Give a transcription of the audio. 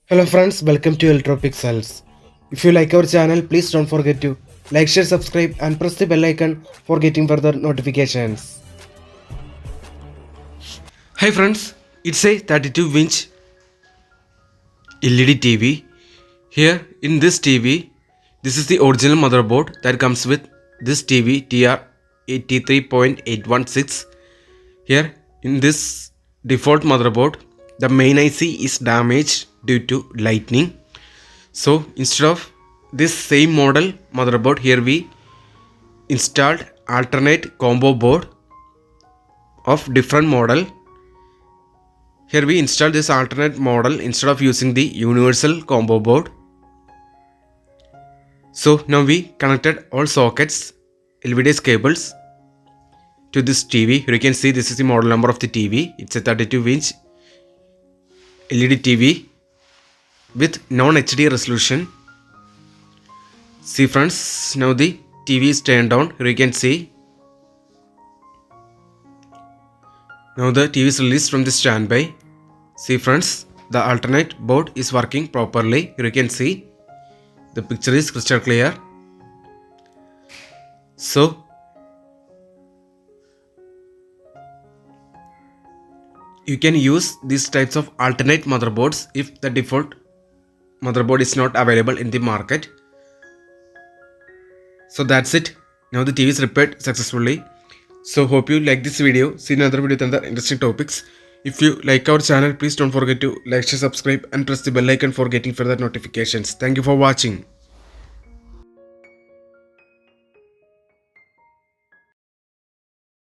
Hello friends, welcome to Electropixels. If you like our channel, please don't forget to like, share, subscribe and press the bell icon for getting further notifications. Hi friends, it's a 32-inch LED TV. Here in this TV, this is the original motherboard that comes with this TV TR83.816. Here in this default motherboard, the main IC is damaged due to lightning. So instead of this same model motherboard, here we installed alternate combo board of different model. Here we installed this alternate model instead of using the universal combo board. So now we connected all sockets, LVDS cables to this TV. Here you can see this is the model number of the TV. It's a 32-inch LED TV with non-HD resolution. See friends, now the TV is turned on. Here you can see. Now the TV is released from the standby. See friends, the alternate board is working properly. Here you can see. The picture is crystal clear. So you can use these types of alternate motherboards if the default motherboard is not available in the market. So that's it. Now the TV is repaired successfully. So hope you like this video. See another video with other interesting topics. If you like our channel, please don't forget to like, share, subscribe and press the bell icon for getting further notifications. Thank you for watching.